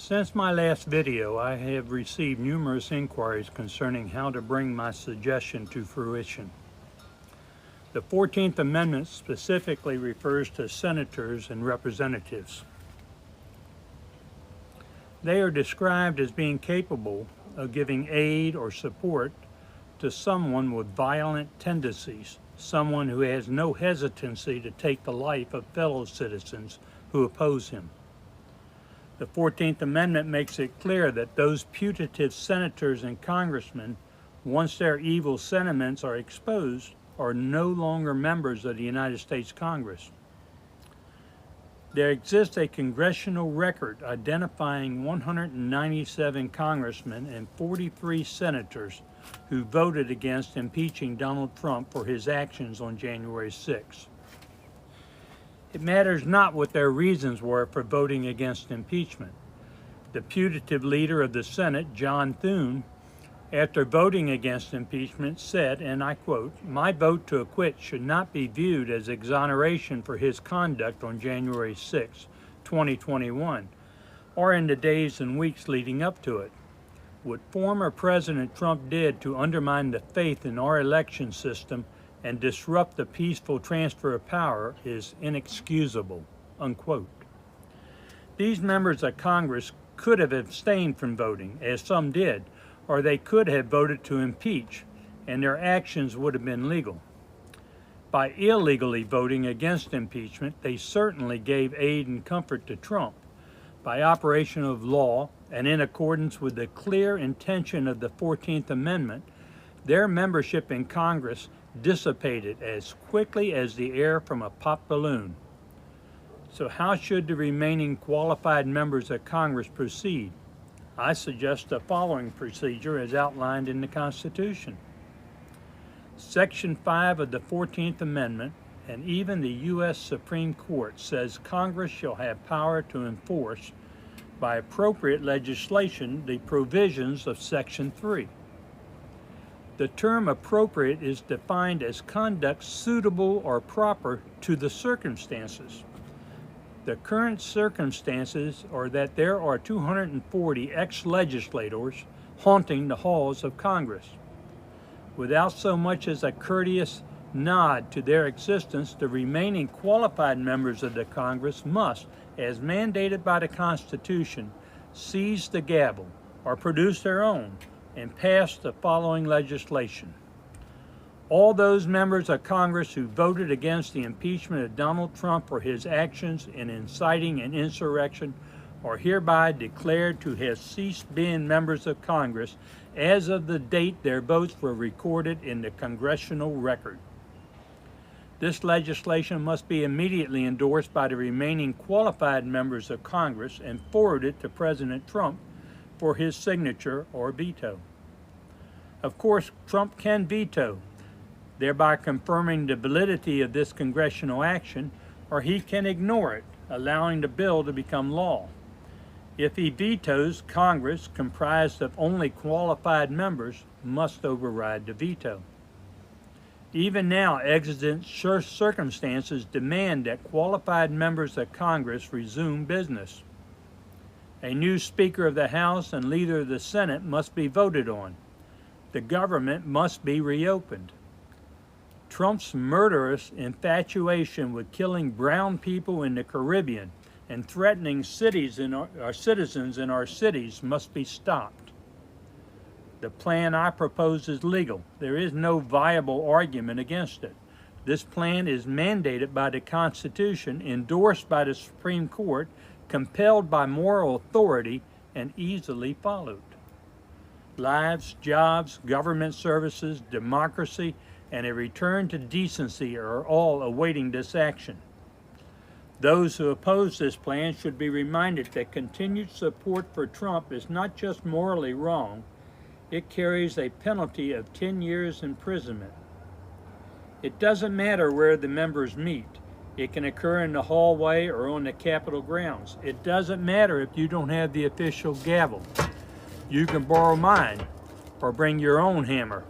Since my last video, I have received numerous inquiries concerning how to bring my suggestion to fruition. The 14th Amendment specifically refers to senators and representatives. They are described as being capable of giving aid or support to someone with violent tendencies, someone who has no hesitancy to take the life of fellow citizens who oppose him. The 14th Amendment makes it clear that those putative senators and congressmen, once their evil sentiments are exposed, are no longer members of the United States Congress. There exists a congressional record identifying 197 congressmen and 43 senators who voted against impeaching Donald Trump for his actions on January 6. It matters not what their reasons were for voting against impeachment. The putative leader of the Senate, John Thune, after voting against impeachment said, and I quote, "My vote to acquit should not be viewed as exoneration for his conduct on January 6, 2021, or in the days and weeks leading up to it. What former President Trump did to undermine the faith in our election system and disrupt the peaceful transfer of power is inexcusable," unquote. These members of Congress could have abstained from voting, as some did, or they could have voted to impeach, and their actions would have been legal. By illegally voting against impeachment, they certainly gave aid and comfort to Trump. By operation of law, and in accordance with the clear intention of the 14th Amendment, their membership in Congress dissipated as quickly as the air from a pop balloon. So how should the remaining qualified members of Congress proceed? I suggest the following procedure as outlined in the Constitution. Section 5 of the 14th Amendment and even the U.S. Supreme Court says Congress shall have power to enforce by appropriate legislation the provisions of Section 3. The term appropriate is defined as conduct suitable or proper to the circumstances. The current circumstances are that there are 240 ex-legislators haunting the halls of Congress. Without so much as a courteous nod to their existence, the remaining qualified members of the Congress must, as mandated by the Constitution, seize the gavel or produce their own and pass the following legislation. All those members of Congress who voted against the impeachment of Donald Trump for his actions in inciting an insurrection are hereby declared to have ceased being members of Congress as of the date their votes were recorded in the congressional record. This legislation must be immediately endorsed by the remaining qualified members of Congress and forwarded to President Trump for his signature or veto. Of course, Trump can veto, thereby confirming the validity of this congressional action, or he can ignore it, allowing the bill to become law. If he vetoes, Congress, comprised of only qualified members, must override the veto. Even now, exigent circumstances demand that qualified members of Congress resume business. A new Speaker of the House and leader of the Senate must be voted on. The government must be reopened. Trump's murderous infatuation with killing brown people in the Caribbean and threatening citizens in our cities must be stopped. The plan I propose is legal. There is no viable argument against it. This plan is mandated by the Constitution, endorsed by the Supreme Court, compelled by moral authority, and easily followed. Lives, jobs, government services, democracy, and a return to decency are all awaiting this action. Those who oppose this plan should be reminded that continued support for Trump is not just morally wrong, it carries a penalty of 10 years imprisonment. It doesn't matter where the members meet. It can occur in the hallway or on the Capitol grounds. It doesn't matter if you don't have the official gavel. You can borrow mine or bring your own hammer.